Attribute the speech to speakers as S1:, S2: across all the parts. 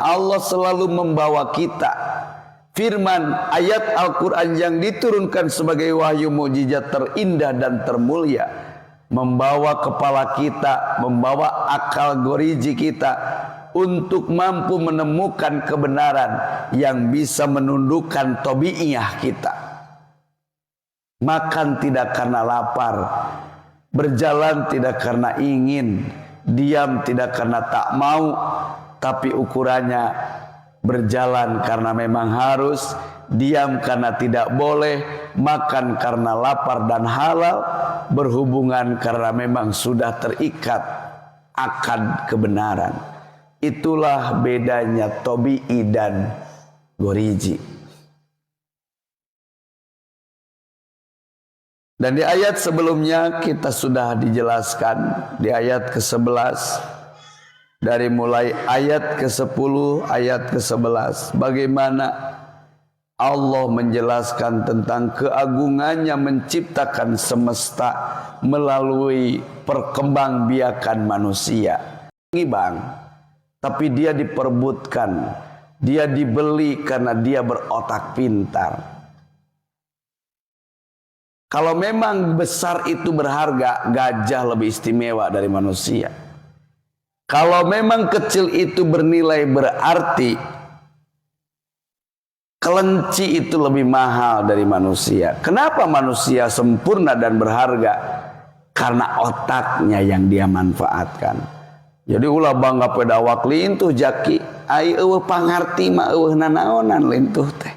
S1: Allah selalu membawa kita. Firman ayat Al-Quran yang diturunkan sebagai wahyu mukjizat terindah dan termulia, membawa kepala kita, membawa akal goriji kita untuk mampu menemukan kebenaran yang bisa menundukkan tabiiyah kita. Makan tidak karena lapar, berjalan tidak karena ingin, diam tidak karena tak mau, tapi ukurannya berjalan karena memang harus, diam karena tidak boleh, makan karena lapar dan halal, berhubungan karena memang sudah terikat akan kebenaran. Itulah bedanya tabi'i dan goriji. Dan di ayat sebelumnya kita sudah dijelaskan di ayat ke-11, dari mulai ayat ke-10, ayat ke-11, bagaimana Allah menjelaskan tentang keagungannya menciptakan semesta melalui perkembangbiakan manusia. Ini bang, tapi dia diperbutkan, dia dibeli karena dia berotak pintar. Kalau memang besar itu berharga, gajah lebih istimewa dari manusia. Kalau memang kecil itu bernilai berarti, kelinci itu lebih mahal dari manusia. Kenapa manusia sempurna dan berharga? Karena otaknya yang dia manfaatkan. Jadi ulah bangga pada awak lintuh jaki, ai eueuh pangarti mah eueuh nanaonan lintuh teh.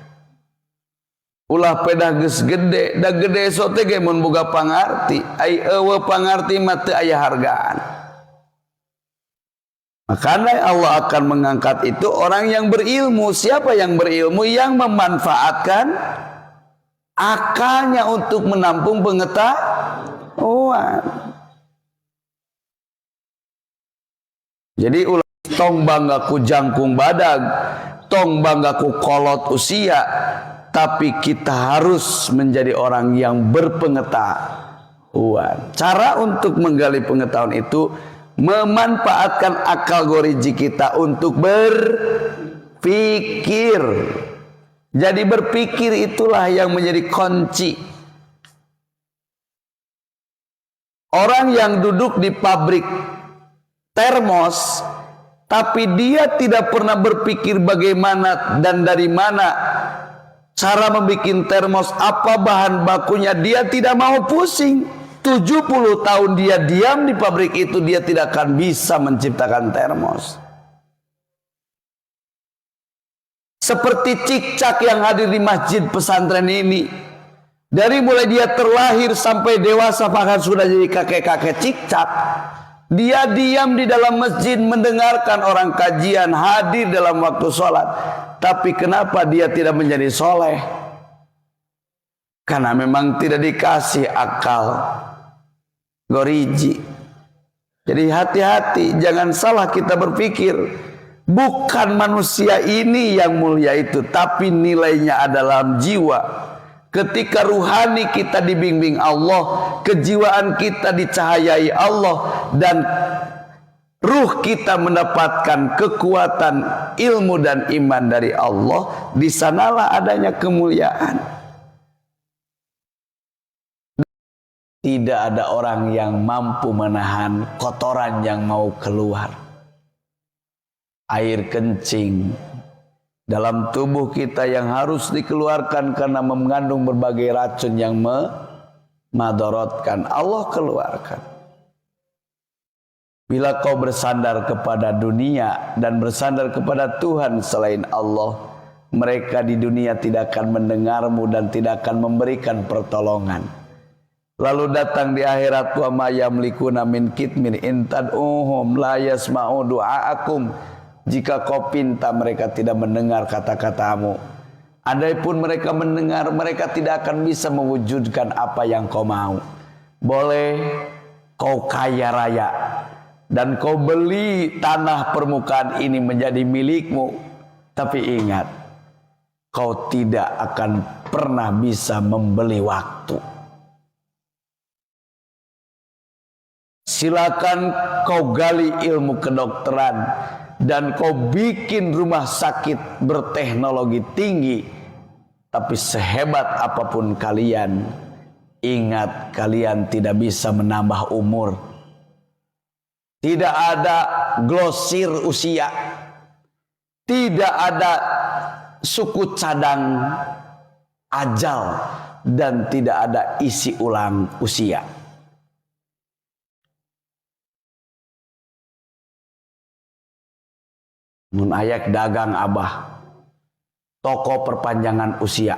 S1: Ulah peda geus gede, da gede sote ge mun boga pangarti, ai eueuh pangarti mah teu aya hargaan. Makanya Allah akan mengangkat itu orang yang berilmu. Siapa yang berilmu? Yang memanfaatkan akalnya untuk menampung pengetahuan. Jadi ulah tong bangga ku jangkung badag, tong bangga ku kolot usia, tapi kita harus menjadi orang yang berpengetahuan. Cara untuk menggali pengetahuan itu memanfaatkan akal goriji kita untuk berpikir. Jadi berpikir itulah yang menjadi kunci. Orang yang duduk di pabrik termos, tapi dia tidak pernah berpikir bagaimana dan dari mana cara membuat termos, apa bahan bakunya, dia tidak mau pusing. 70 tahun dia diam di pabrik itu, dia tidak akan bisa menciptakan termos. Seperti cicak yang hadir di masjid pesantren ini, dari mulai dia terlahir sampai dewasa bahkan sudah jadi kakek-kakek cicak, dia diam di dalam masjid mendengarkan orang kajian, hadir dalam waktu sholat. Tapi kenapa dia tidak menjadi soleh? Karena memang tidak dikasih akal goriji. Jadi hati-hati, jangan salah kita berpikir. Bukan manusia ini yang mulia itu, tapi nilainya adalah jiwa. Ketika ruhani kita dibimbing Allah, kejiwaan kita dicahayai Allah, dan ruh kita mendapatkan kekuatan ilmu dan iman dari Allah, di sanalah adanya kemuliaan. Tidak ada orang yang mampu menahan kotoran yang mau keluar. Air kencing dalam tubuh kita yang harus dikeluarkan karena mengandung berbagai racun yang memadorotkan, Allah keluarkan. Bila kau bersandar kepada dunia dan bersandar kepada Tuhan selain Allah, mereka di dunia tidak akan mendengarmu dan tidak akan memberikan pertolongan. Lalu datang di akhirat, wa ma yamlikuna min kitmin in tad'uhum la yasma'u du'aakum. Jika kau pinta, mereka tidak mendengar kata-katamu. Andaipun mereka mendengar, mereka tidak akan bisa mewujudkan apa yang kau mau. Boleh kau kaya raya dan kau beli tanah permukaan ini menjadi milikmu, tapi ingat, kau tidak akan pernah bisa membeli waktu. Silakan kau gali ilmu kedokteran dan kau bikin rumah sakit berteknologi tinggi, tapi sehebat apapun kalian, ingat kalian tidak bisa menambah umur. Tidak ada glosir usia, tidak ada suku cadang ajal, dan tidak ada isi ulang usia. Mun ayak dagang abah, toko perpanjangan usia,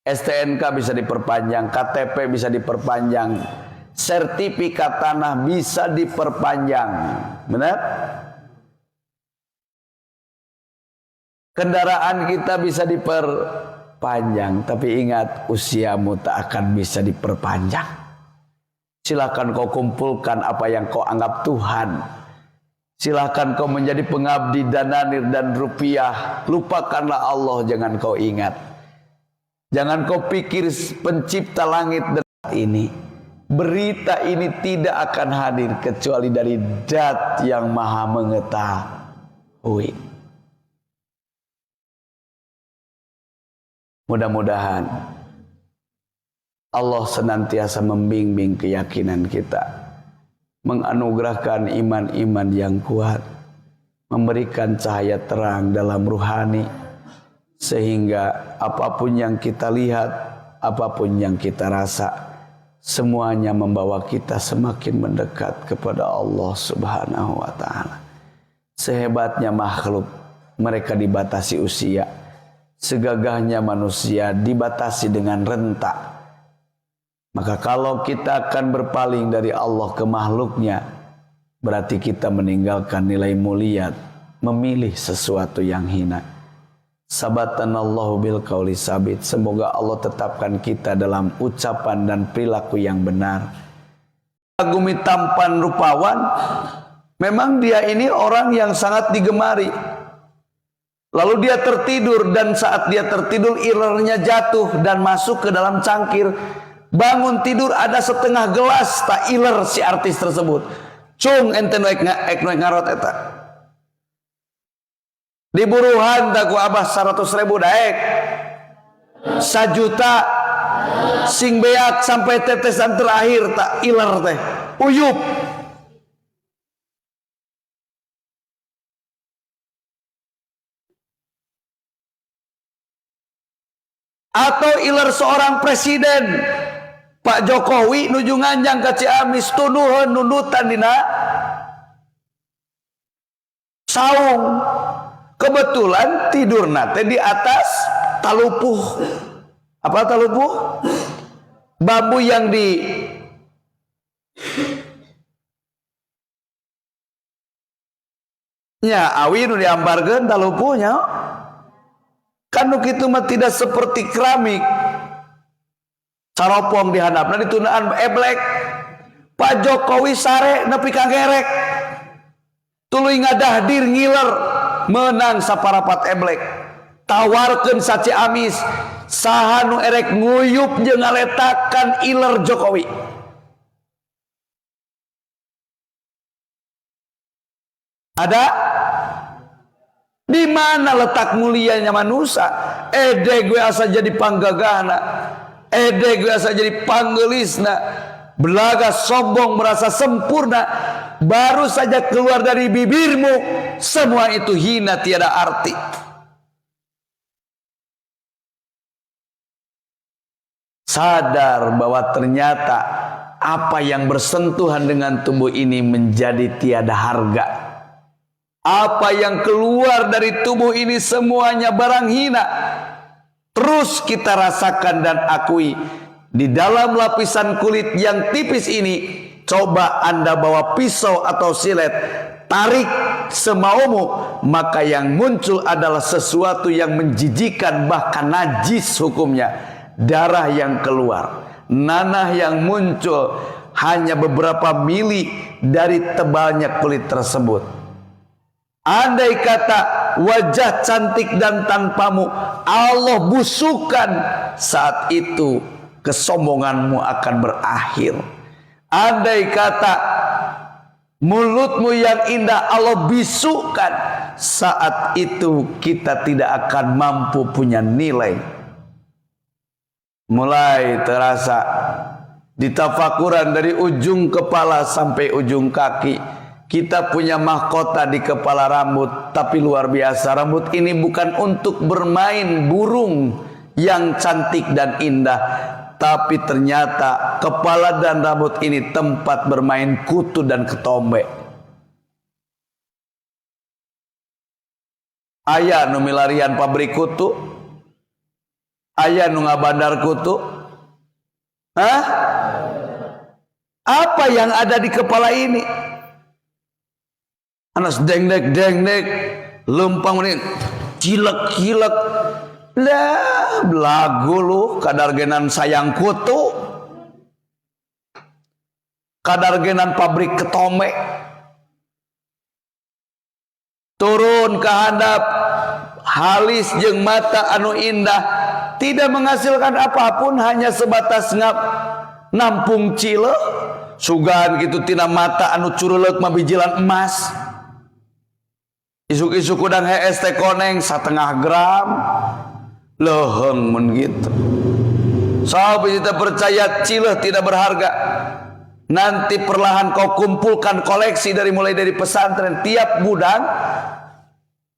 S1: STNK bisa diperpanjang, KTP bisa diperpanjang, sertifikat tanah bisa diperpanjang, benar? Kendaraan kita bisa diperpanjang, tapi ingat usiamu tak akan bisa diperpanjang. Silakan kau kumpulkan apa yang kau anggap Tuhan. Silakan kau menjadi pengabdi dananir dan rupiah. Lupakanlah Allah, jangan kau ingat. Jangan kau pikir pencipta langit dan ini. Berita ini tidak akan hadir kecuali dari Dat yang Maha Mengetahui. Mudah-mudahan Allah senantiasa membimbing keyakinan kita, menganugerahkan iman-iman yang kuat, memberikan cahaya terang dalam ruhani, sehingga apapun yang kita lihat, apapun yang kita rasa, semuanya membawa kita semakin mendekat kepada Allah Subhanahu wa ta'ala. Sehebatnya makhluk, mereka dibatasi usia. Segagahnya manusia dibatasi dengan rentak. Maka kalau kita akan berpaling dari Allah ke makhluknya, berarti kita meninggalkan nilai mulia, memilih sesuatu yang hina. Sabatanallahu bil qauli sabit. Semoga Allah tetapkan kita dalam ucapan dan perilaku yang benar. Kagumi tampan rupawan, memang dia ini orang yang sangat digemari. Lalu dia tertidur, dan saat dia tertidur ilernya jatuh dan masuk ke dalam cangkir. Bangun tidur ada setengah gelas tak iler si artis tersebut. Cung enten ek ngarot eta. Diburuhan tak ku abah 100.000 daek. 1 juta sing beak sampai tetesan terakhir tak iler teh. Uyup. Atau iler seorang presiden, Pak Jokowi nuju nganjang ke Ciamis, tuduhan nundutan dina saung. Kebetulan tidur nate di atas talupuh. Apa talupuh? Bambu yang di awi nu diambarkeun talupuhnya. Kanu kitu mah tidak seperti keramik. Caropong dihandapna ditundaan eblek. Pak Jokowi sare nepi ka gerek. Tuluy ngadahdir ngiler, menang saparapat eblek. Tawarkeun sa Ciamis, saha nu erek nguyup jeung ngaletakan iler Jokowi. Ada? Di mana letak mulianya manusia? Ede gue asa jadi panggagahna, ede gue asa jadi panggelisna, belaga sombong merasa sempurna, baru saja keluar dari bibirmu, semua itu hina tiada arti. Sadar bahwa ternyata apa yang bersentuhan dengan tubuh ini menjadi tiada harga. Apa yang keluar dari tubuh ini semuanya barang hina. Terus kita rasakan dan akui, di dalam lapisan kulit yang tipis ini, coba Anda bawa pisau atau silet, tarik semaumu, maka yang muncul adalah sesuatu yang menjijikan, bahkan najis hukumnya. Darah yang keluar, nanah yang muncul, hanya beberapa mili dari tebalnya kulit tersebut. Andai kata wajah cantik dan tanpamu Allah busukkan, saat itu kesombonganmu akan berakhir. Andai kata mulutmu yang indah Allah bisukan. Saat itu kita tidak akan mampu punya nilai. Mulai terasa ditafakuran dari ujung kepala sampai ujung kaki. Kita punya mahkota di kepala rambut, tapi luar biasa. Rambut ini bukan untuk bermain burung yang cantik dan indah, tapi ternyata kepala dan rambut ini tempat bermain kutu dan ketombe. Aya nu milarian pabrik kutu, aya nu ngabandar kutu. Hah? Apa yang ada di kepala ini? Anas deng-deng, lempang menit, cilek-cilek. Lah, belagu lu, kadar genan sayang kutu. Kadar genan pabrik ketombe. Turun ke hadap, halis jeung mata anu indah, tidak menghasilkan apapun, hanya sebatas nampung cilek. Sugan gitu tina mata anu cureulek mah bijilan emas. Isuk-isuk udang hees teh koneng 1/2 gram leheng mun gitu. Sahabat kita percaya cileh tidak berharga. Nanti perlahan kau kumpulkan koleksi mulai dari pesantren, tiap gudang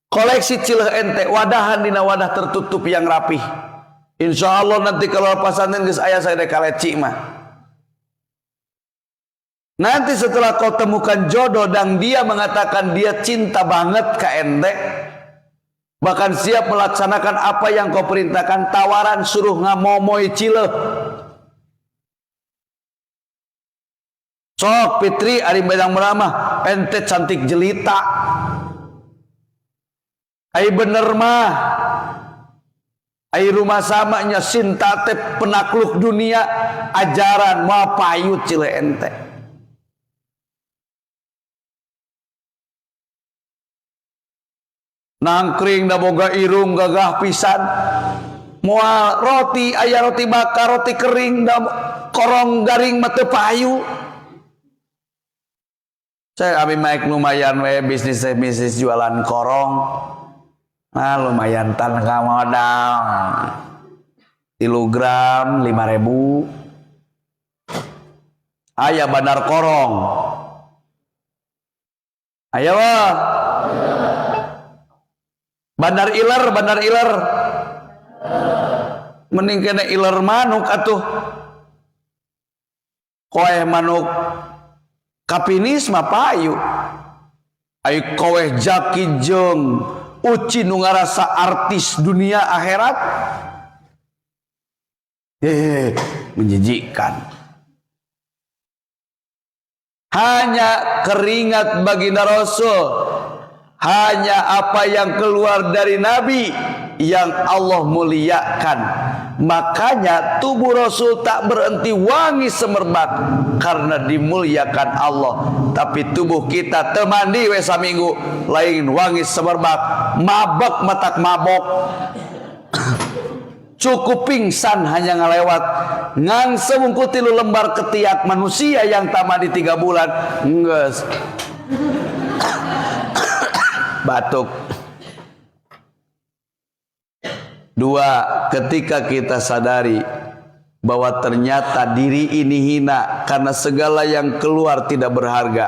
S1: koleksi cileh ente, wadahan dina wadah tertutup yang rapih. Insya Allah nanti kalau pesantren geus aya saya kaleci mah. Nanti setelah kau temukan jodoh dan dia mengatakan dia cinta banget ke ente, bahkan siap melaksanakan apa yang kau perintahkan, tawaran suruh ngamomoy cileh. Sok Fitri ari bedang meramah, ente cantik jelita. Ai bener mah. Ai rumah samanya cinta teh penakluk dunia, ajaran moal payut cileh ente. Nangkring da boga irung gagah pisan. Moal roti aya roti bakar, roti kering da korong garing mah teu payu. Saya abi maek lumayan we bisnis jualan korong. Nah lumayan tan ka modal. 3 gram 5.000. Aya bandar korong. Aya wah. Bandar iler. Mending kena iler manuk atuh. Koeh manuk kapinis mah payu. Ai koeh Jaki jeung Uci nu ngarasa artis dunia akhirat. Menjijikkan. Hanya keringat baginda Rasul, hanya apa yang keluar dari Nabi yang Allah muliakan. Makanya tubuh Rasul tak berhenti wangi semerbak karena dimuliakan Allah. Tapi tubuh kita temandi we saminggu lain wangi semerbak, mabok matak mabok. Cukup pingsan hanya ngalewat ngang semungkul 3 lembar ketiak manusia yang tamadi 3 bulan geus batuk. 2, ketika kita sadari bahwa ternyata diri ini hina karena segala yang keluar tidak berharga,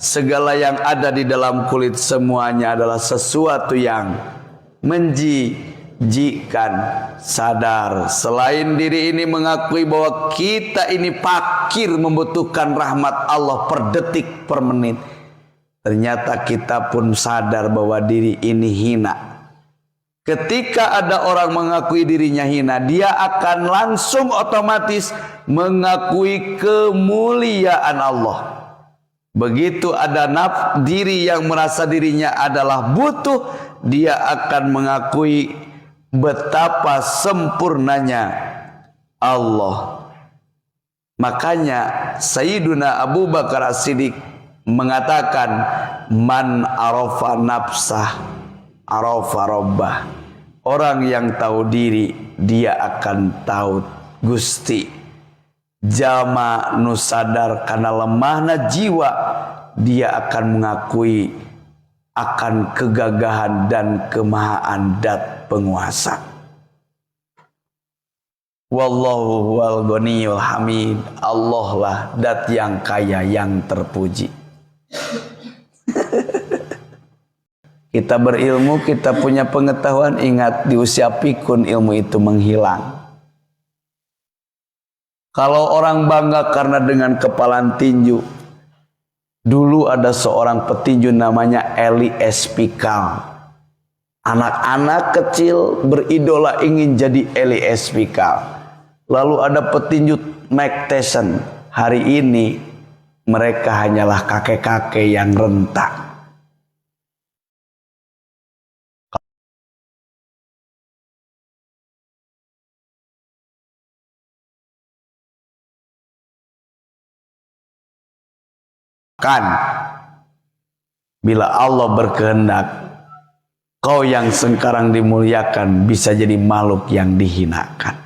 S1: segala yang ada di dalam kulit semuanya adalah sesuatu yang menjijikan. Sadar selain diri ini mengakui bahwa kita ini fakir membutuhkan rahmat Allah per detik per menit, ternyata kita pun sadar bahwa diri ini hina. Ketika ada orang mengakui dirinya hina, dia akan langsung otomatis mengakui kemuliaan Allah. Begitu ada diri yang merasa dirinya adalah butuh, dia akan mengakui betapa sempurnanya Allah. Makanya Sayyiduna Abu Bakar As-Siddiq mengatakan, man arafa nafsah arafa rabbah. Orang yang tahu diri, dia akan tahu Gusti. Jama nu sadar karena lemahna jiwa, dia akan mengakui akan kegagahan dan kemahaan Dat penguasa. Wallahu huwal ghaniyul hamid. Allah lah Dat yang kaya yang terpuji. Kita berilmu, kita punya pengetahuan, ingat di usia pikun ilmu itu menghilang. Kalau orang bangga karena dengan kepalan tinju, dulu ada seorang petinju namanya Eli Espikal. Anak-anak kecil beridola ingin jadi Eli Espikal. Lalu ada petinju Mike Tyson. Hari ini mereka hanyalah kakek-kakek yang rentak. Kan bila Allah berkehendak, kau yang sekarang dimuliakan bisa jadi makhluk yang dihinakan.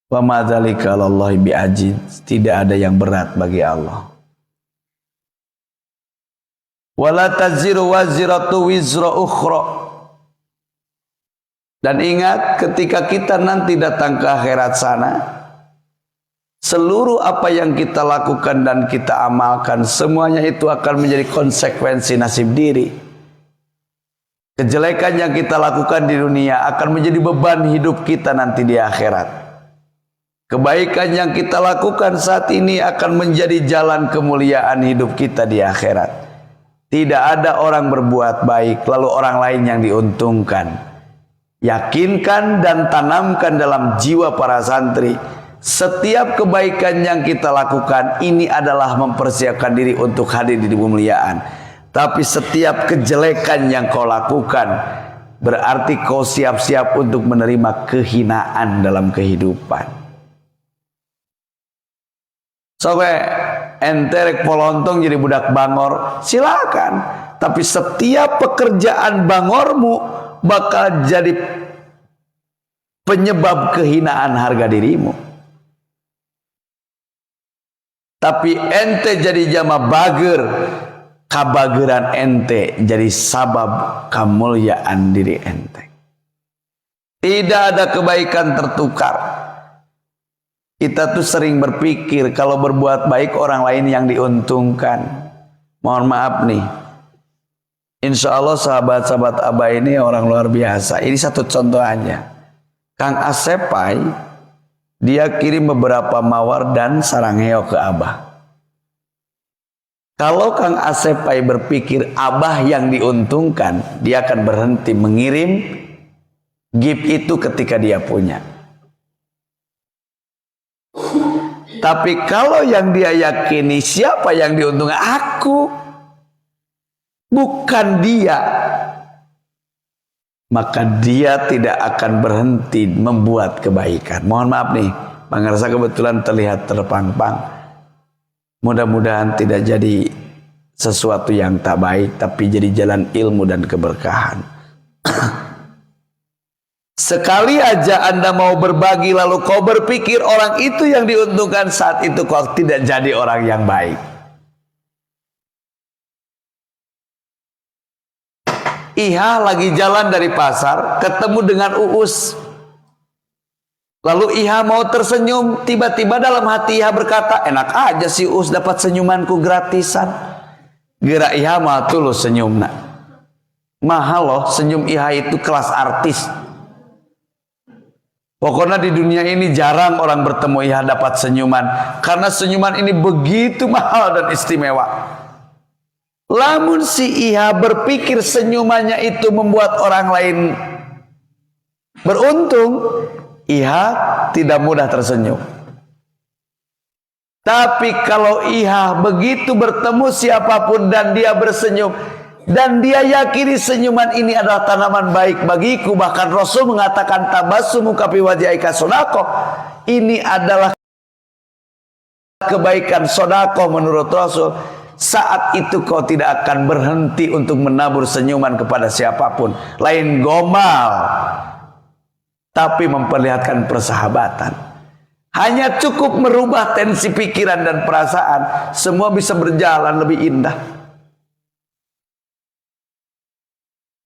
S1: Wa ma dzalika 'alallahi bi'ajiz. Tidak ada yang berat bagi Allah. Wala taziru waziratu wizra ukhra. Dan ingat, ketika kita nanti datang ke akhirat sana, seluruh apa yang kita lakukan dan kita amalkan, semuanya itu akan menjadi konsekuensi nasib diri. Kejelekan yang kita lakukan di dunia akan menjadi beban hidup kita nanti di akhirat. Kebaikan yang kita lakukan saat ini akan menjadi jalan kemuliaan hidup kita di akhirat. Tidak ada orang berbuat baik lalu orang lain yang diuntungkan. Yakinkan dan tanamkan dalam jiwa para santri, setiap kebaikan yang kita lakukan ini adalah mempersiapkan diri untuk hadir di kemuliaan. Tapi setiap kejelekan yang kau lakukan berarti kau siap-siap untuk menerima kehinaan dalam kehidupan. Soalnya enterek polontong jadi budak bangor, silakan. Tapi setiap pekerjaan bangormu bakal jadi penyebab kehinaan harga dirimu. Tapi ente jadi jama bager, kabageran ente jadi sabab kemuliaan diri ente. Tidak ada kebaikan tertukar. Kita tuh sering berpikir kalau berbuat baik orang lain yang diuntungkan. Mohon maaf nih, insya Allah sahabat-sahabat Abah ini orang luar biasa. Ini satu contoh aja. Kang Asepai, dia kirim beberapa mawar dan sarang heo ke Abah. Kalau Kang Asepai berpikir Abah yang diuntungkan, dia akan berhenti mengirim gift itu ketika dia punya. Tapi kalau yang dia yakini siapa yang diuntungkan? Aku, bukan dia. Maka dia tidak akan berhenti membuat kebaikan. Mohon maaf nih, Bang Rasa kebetulan terlihat terpang-pang. Mudah-mudahan tidak jadi sesuatu yang tak baik, tapi jadi jalan ilmu dan keberkahan. Sekali aja Anda mau berbagi lalu kau berpikir orang itu yang diuntungkan, saat itu kau tidak jadi orang yang baik. Iha lagi jalan dari pasar, ketemu dengan Uus. Lalu Iha mau tersenyum, tiba-tiba dalam hati Iha berkata, enak aja si Uus dapat senyumanku gratisan. Gerak Iha mah tulus senyum nak. Mahal loh senyum Iha itu, kelas artis. Pokoknya di dunia ini jarang orang bertemu Iha dapat senyuman, karena senyuman ini begitu mahal dan istimewa. Lamun si Iha berpikir senyumannya itu membuat orang lain beruntung, Iha tidak mudah tersenyum. Tapi kalau Iha begitu bertemu siapapun dan dia bersenyum, dan dia yakini senyuman ini adalah tanaman baik bagiku, bahkan Rasul mengatakan tabassumuka fi wajhika shadaqah. Ini adalah kebaikan sedekah menurut Rasul. Saat itu kau tidak akan berhenti untuk menabur senyuman kepada siapapun, lain gomal, tapi memperlihatkan persahabatan. Hanya cukup merubah tensi pikiran dan perasaan, semua bisa berjalan lebih indah.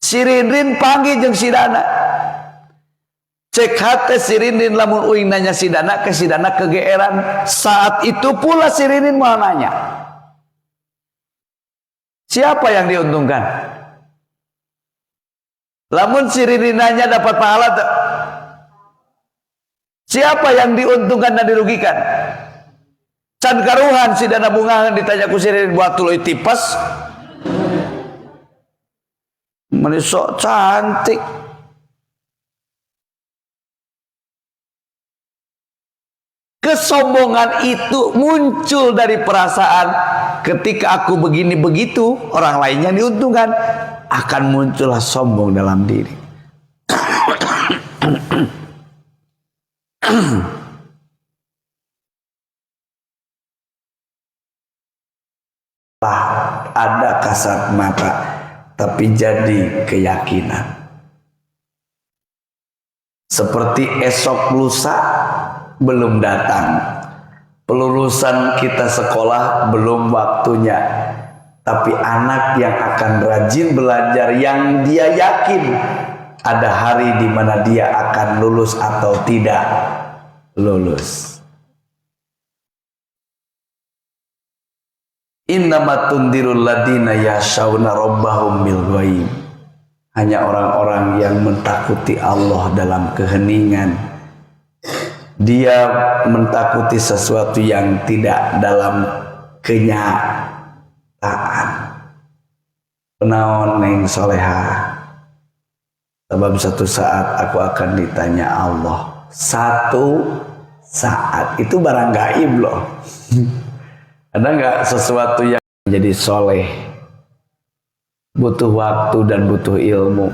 S1: Si Rindrin panggil jeung si Dana. Cek hati si Rindrin lamun uing nanya si Dana kegeeran. Saat itu pula si Rindrin mau nanya. Siapa yang diuntungkan? Lamun si Rindrin nanya dapat pahala tuh. Siapa yang diuntungkan dan dirugikan? Can karuhan si Dana bunga ditanya ku si Rindrin buat tuluy tipes. Menisok cantik. Kesombongan itu muncul dari perasaan ketika aku begini begitu, orang lainnya diuntungkan, akan muncullah sombong dalam diri. Ada kasat mata, tapi jadi keyakinan. Seperti esok lusa belum datang, pelulusan kita sekolah belum waktunya, tapi anak yang akan rajin belajar, yang dia yakin ada hari di mana dia akan lulus atau tidak lulus. Innama tundirul ladina yashawna rabbahum bil ghaib. Hanya orang-orang yang mentakuti Allah dalam keheningan. Dia mentakuti sesuatu yang tidak dalam kenyataan. Penaon neng soleha. Sebab satu saat aku akan ditanya Allah. Satu saat. Itu barang gaib loh. Ada nggak sesuatu yang menjadi soleh? Butuh waktu dan butuh ilmu.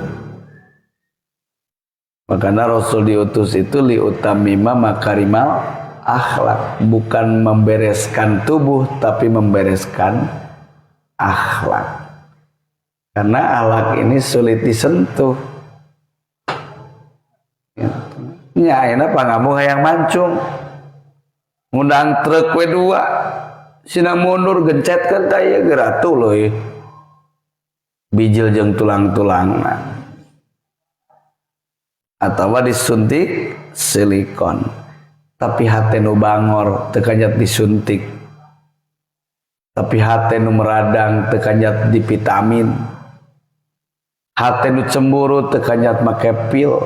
S1: Makanya Rasul diutus itu liutamima makarimal akhlak. Bukan membereskan tubuh, tapi membereskan akhlak. Karena akhlak ini sulit disentuh. Ya, ini apa ngamu hayang mancung. Ngundang truk W2. Sina mundur gencet kan taya geratu loh ya. Bijil jeung tulang-tulang atau disuntik silikon, tapi hati nu bangor tekanyat disuntik, tapi hati nu meradang tekanyat divitamin, hati nu cemburu tekanyat make pil,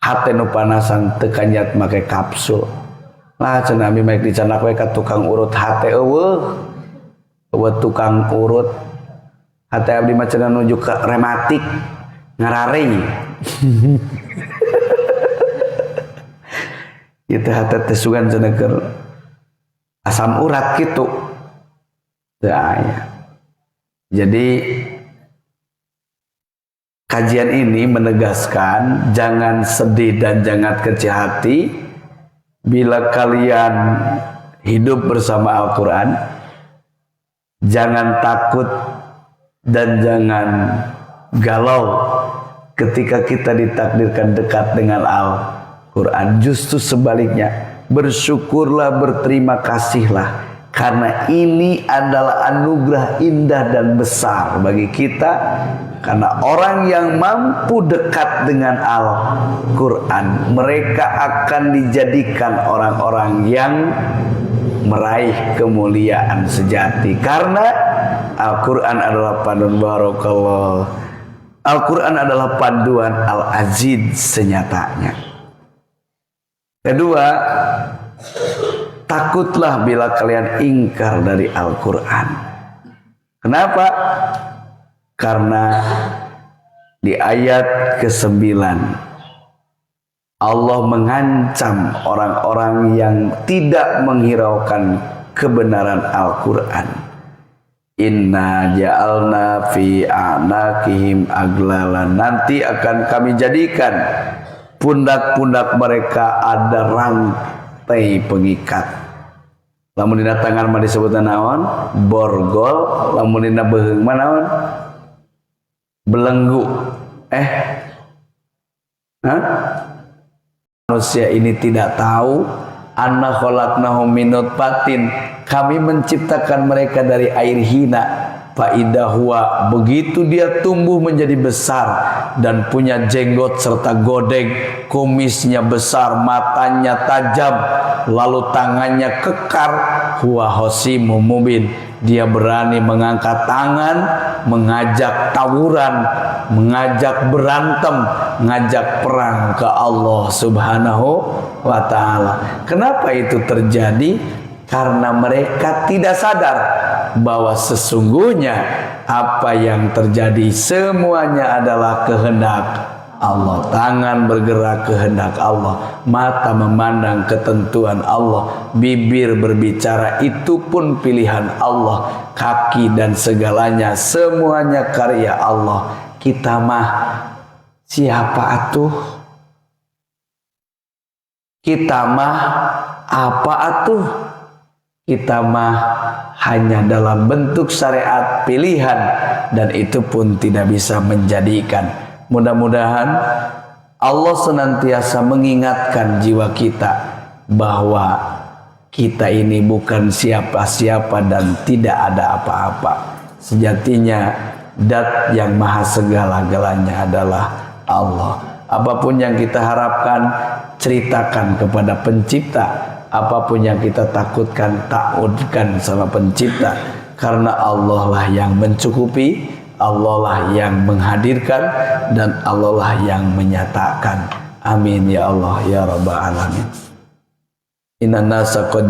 S1: hati nu panasan tekanyat make kapsul. Lah cenah abdi maek dicanak we ka tukang urut hate eueuh. Eueuh tukang urut. Hate abdi mah cenah nuju ka rematik ngarareng. Itu hate teh sugan cenah keur asam urat kitu. Teu aya. Jadi kajian ini menegaskan jangan sedih dan jangan kecil hati. Bila kalian hidup bersama Al-Quran, jangan takut dan jangan galau ketika kita ditakdirkan dekat dengan Al-Quran. Justru sebaliknya, bersyukurlah, berterima kasihlah, karena ini adalah anugerah indah dan besar bagi kita. Karena orang yang mampu dekat dengan Al-Quran, mereka akan dijadikan orang-orang yang meraih kemuliaan sejati. Karena Al-Quran adalah panduan barakallah. Al-Quran adalah panduan Al-Aziz senyatanya. Kedua, takutlah bila kalian ingkar dari Al-Quran. Kenapa? Karena di ayat ke-9 Allah mengancam orang-orang yang tidak menghiraukan kebenaran Al-Quran. Inna ja'alna fi a'naqihim aglalan. Nanti akan kami jadikan pundak-pundak mereka ada rantai pengikat. Lamun dina tangan mah disebutna naon? Borgol. Lamun dina beheung mah naon? Belenggu. Manusia ini tidak tahu Anna khalaqnahum min nutfatin, kami menciptakan mereka dari air hina. Fa idza huwa, begitu dia tumbuh menjadi besar dan punya jenggot serta godeng, kumisnya besar, matanya tajam, lalu tangannya kekar, huwa hasimun mubin, dia berani mengangkat tangan, mengajak tawuran, mengajak berantem, mengajak perang ke Allah Subhanahu wa ta'ala. Kenapa itu terjadi? Karena mereka tidak sadar bahwa sesungguhnya apa yang terjadi semuanya adalah kehendak Allah. Tangan bergerak kehendak Allah, mata memandang ketentuan Allah, bibir berbicara itu pun pilihan Allah, kaki dan segalanya semuanya karya Allah. Kita mah siapa atuh? Kita mah apa atuh? Kita mah hanya dalam bentuk syariat pilihan, dan itu pun tidak bisa menjadikan. Mudah-mudahan Allah senantiasa mengingatkan jiwa kita bahwa kita ini bukan siapa-siapa dan tidak ada apa-apa. Sejatinya Dat yang maha segala-galanya adalah Allah. Apapun yang kita harapkan, ceritakan kepada pencipta. Apapun yang kita takutkan, takutkan sama pencipta. Karena Allah lah yang mencukupi, Allah lah yang menghadirkan, dan Allah lah yang menyatakan. Amin ya Allah ya Rabbal Alamin. Inna nasa qad